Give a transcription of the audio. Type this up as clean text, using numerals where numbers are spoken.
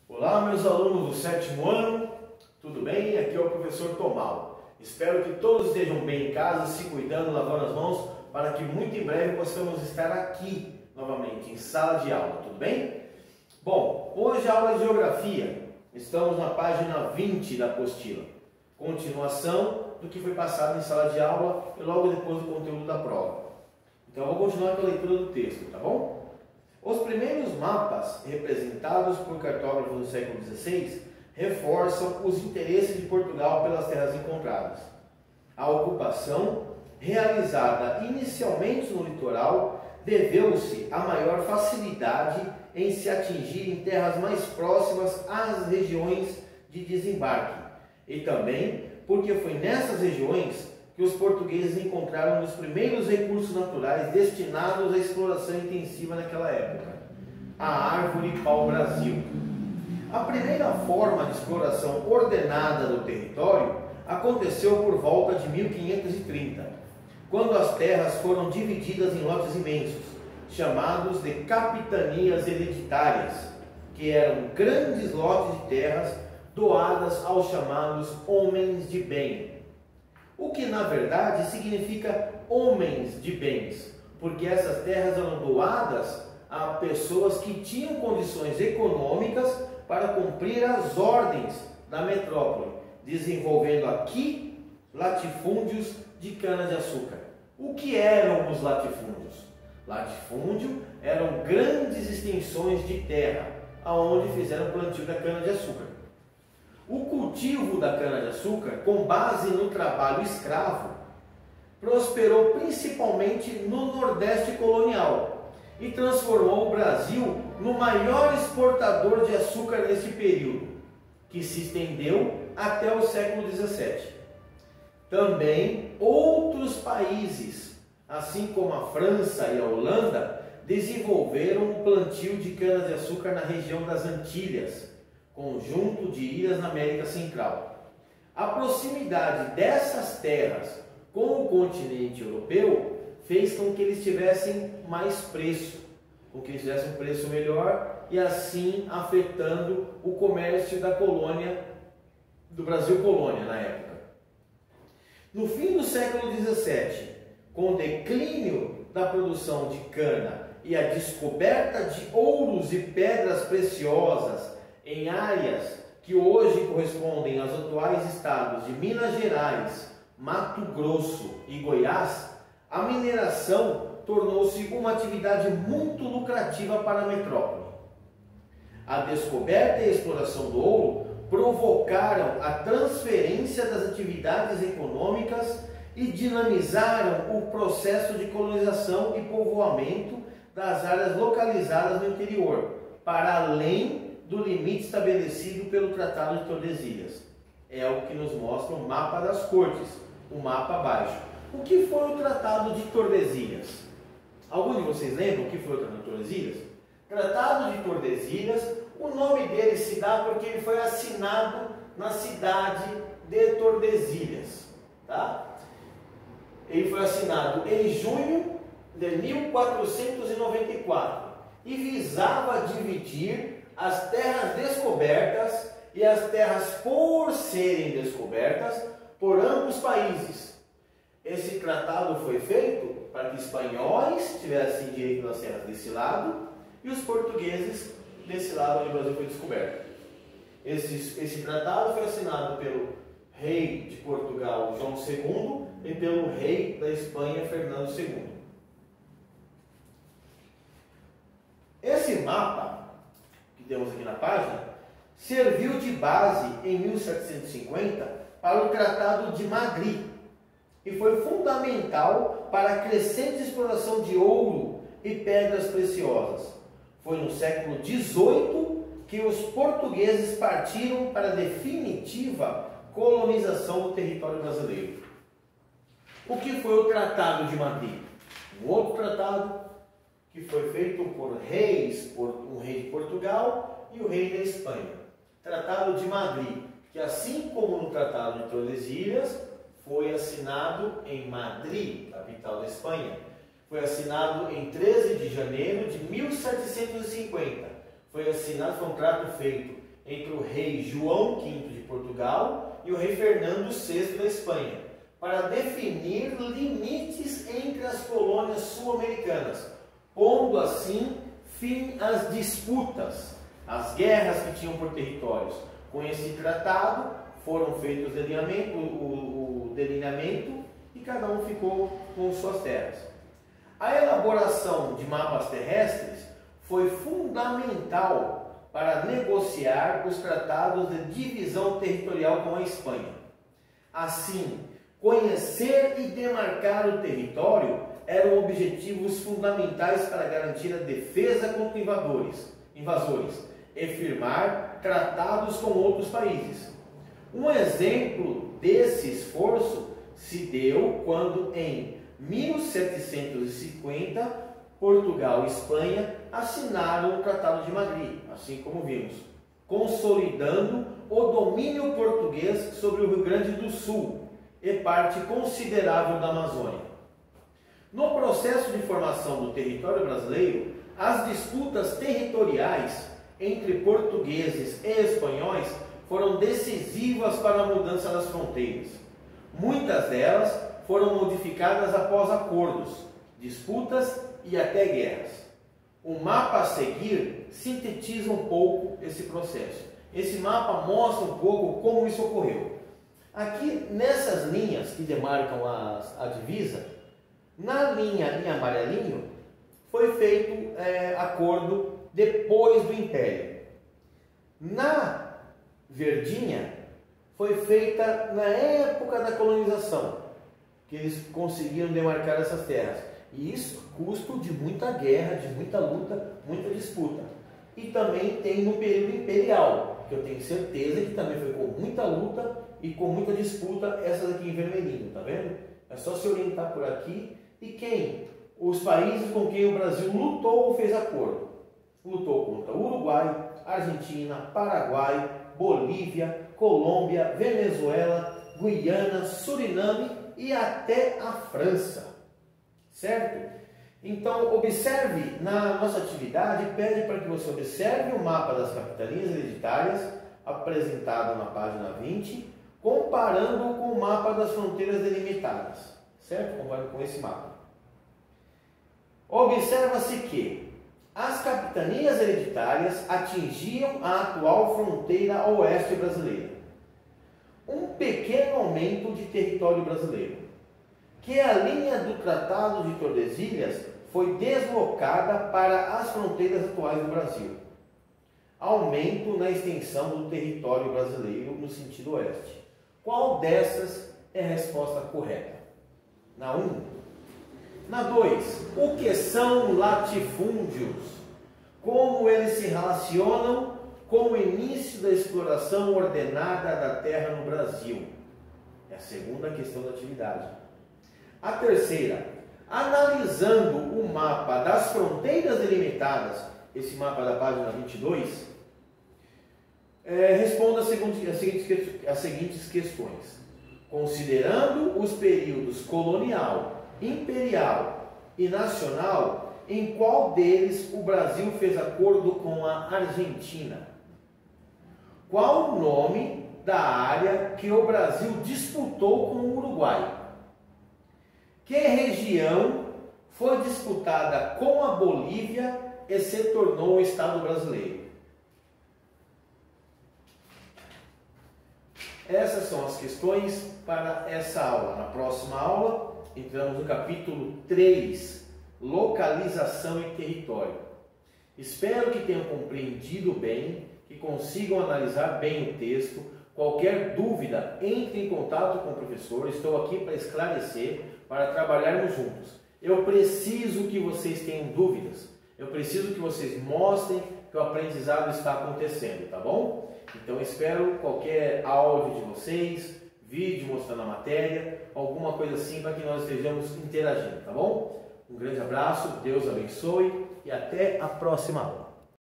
Olá, meus alunos do sétimo ano, tudo bem? Aqui é o professor Tomal. Espero que todos estejam bem em casa, se cuidando, lavando as mãos, para que muito em breve possamos estar aqui novamente, em sala de aula, tudo bem? Bom, hoje a aula de Geografia, estamos na página 20 da apostila, continuação do que foi passado em sala de aula e logo depois do conteúdo da prova. Então eu vou continuar com a leitura do texto, tá bom? Os primeiros mapas representados por cartógrafos do século XVI reforçam os interesses de Portugal pelas terras encontradas. A ocupação, realizada inicialmente no litoral, deveu-se à maior facilidade em se atingirem terras mais próximas às regiões de desembarque, e também porque foi nessas regiões que os portugueses encontraram os primeiros recursos naturais destinados à exploração intensiva naquela época, a árvore pau-brasil. A primeira forma de exploração ordenada do território aconteceu por volta de 1530, quando as terras foram divididas em lotes imensos, chamados de capitanias hereditárias, que eram grandes lotes de terras doadas aos chamados homens de bem. O que na verdade significa homens de bens, porque essas terras eram doadas a pessoas que tinham condições econômicas para cumprir as ordens da metrópole, desenvolvendo aqui latifúndios de cana-de-açúcar. O que eram os latifúndios? Latifúndio eram grandes extensões de terra, aonde fizeram o plantio da cana-de-açúcar. O cultivo da cana-de-açúcar, com base no trabalho escravo, prosperou principalmente no Nordeste colonial e transformou o Brasil no maior exportador de açúcar nesse período, que se estendeu até o século XVII. Também outros países, assim como a França e a Holanda, desenvolveram o plantio de cana-de-açúcar na região das Antilhas, conjunto de ilhas na América Central. A proximidade dessas terras com o continente europeu fez com que eles tivessem mais preço, com que eles tivessem um preço melhor e assim afetando o comércio da colônia, do Brasil colônia na época. No fim do século XVII, com o declínio da produção de cana e a descoberta de ouros e pedras preciosas em áreas que hoje correspondem aos atuais estados de Minas Gerais, Mato Grosso e Goiás, a mineração tornou-se uma atividade muito lucrativa para a metrópole. A descoberta e a exploração do ouro provocaram a transferência das atividades econômicas e dinamizaram o processo de colonização e povoamento das áreas localizadas no interior, para além do limite estabelecido pelo Tratado de Tordesilhas. É o que nos mostra o mapa das cortes, o mapa abaixo. O que foi o Tratado de Tordesilhas? Algum de vocês lembram o que foi o Tratado de Tordesilhas? Tratado de Tordesilhas, o nome dele se dá porque ele foi assinado na cidade de Tordesilhas. Tá? Ele foi assinado em junho de 1494 e visava dividir as terras descobertas e as terras por serem descobertas por ambos países. Esse tratado foi feito para que espanhóis tivessem direito das terras desse lado e os portugueses desse lado onde o Brasil foi descoberto. Esse tratado foi assinado pelo rei de Portugal, João II, e pelo rei da Espanha, Fernando II. Esse mapa que temos aqui na página, serviu de base em 1750 para o Tratado de Madrid e foi fundamental para a crescente exploração de ouro e pedras preciosas. Foi no século XVIII que os portugueses partiram para a definitiva colonização do território brasileiro. O que foi o Tratado de Madrid? Um outro tratado que foi feito por reis, um rei de Portugal e o rei da Espanha. Tratado de Madrid, que assim como no Tratado de Tordesilhas, foi assinado em Madrid, capital da Espanha. Foi assinado em 13 de janeiro de 1750. Foi assinado, foi um trato feito entre o rei João V de Portugal e o rei Fernando VI da Espanha, para definir limites entre as colônias sul-americanas, pondo assim fim às disputas, às guerras que tinham por territórios. Com esse tratado foram feitos o delineamento e cada um ficou com suas terras. A elaboração de mapas terrestres foi fundamental para negociar os tratados de divisão territorial com a Espanha. Assim, conhecer e demarcar o território eram objetivos fundamentais para garantir a defesa contra invasores e firmar tratados com outros países. Um exemplo desse esforço se deu quando, em 1750, Portugal e Espanha assinaram o Tratado de Madrid, assim como vimos, consolidando o domínio português sobre o Rio Grande do Sul e parte considerável da Amazônia. No processo de formação do território brasileiro, as disputas territoriais entre portugueses e espanhóis foram decisivas para a mudança das fronteiras. Muitas delas foram modificadas após acordos, disputas e até guerras. O mapa a seguir sintetiza um pouco esse processo. Esse mapa mostra um pouco como isso ocorreu. Aqui, nessas linhas que demarcam a divisa, na linha em amarelinho, foi feito acordo depois do Império. Na verdinha, foi feita na época da colonização, que eles conseguiram demarcar essas terras. E isso custo de muita guerra, de muita luta, muita disputa. E também tem no período imperial, que eu tenho certeza que também foi com muita luta e com muita disputa, essas aqui em vermelhinho, tá vendo? É só se orientar por aqui. E quem? Os países com quem o Brasil lutou ou fez acordo. Lutou contra Uruguai, Argentina, Paraguai, Bolívia, Colômbia, Venezuela, Guiana, Suriname e até a França. Certo? Então, observe na nossa atividade, pede para que você observe o mapa das capitanias hereditárias apresentado na página 20, comparando com o mapa das fronteiras delimitadas. Certo? Comparando com esse mapa. Observa-se que as capitanias hereditárias atingiam a atual fronteira oeste brasileira. Um pequeno aumento de território brasileiro, que a linha do Tratado de Tordesilhas foi deslocada para as fronteiras atuais do Brasil. Aumento na extensão do território brasileiro no sentido oeste. Qual dessas é a resposta correta? Na 1. Na 2. O que são latifúndios? Como eles se relacionam com o início da exploração ordenada da terra no Brasil? É a segunda questão da atividade. A terceira, analisando o mapa das fronteiras delimitadas, esse mapa da página 22, responda as seguintes questões. Considerando os períodos colonial, imperial e nacional, em qual deles o Brasil fez acordo com a Argentina? Qual o nome da área que o Brasil disputou com o Uruguai? Que região foi disputada com a Bolívia e se tornou um Estado brasileiro? Essas são as questões para essa aula. Na próxima aula, entramos no capítulo 3, localização e território. Espero que tenham compreendido bem, que consigam analisar bem o texto. Qualquer dúvida, entre em contato com o professor. Estou aqui para esclarecer, para trabalharmos juntos. Eu preciso que vocês tenham dúvidas. Eu preciso que vocês mostrem que o aprendizado está acontecendo, tá bom? Então espero qualquer áudio de vocês, vídeo mostrando a matéria, alguma coisa assim para que nós estejamos interagindo, tá bom? Um grande abraço, Deus abençoe e até a próxima aula.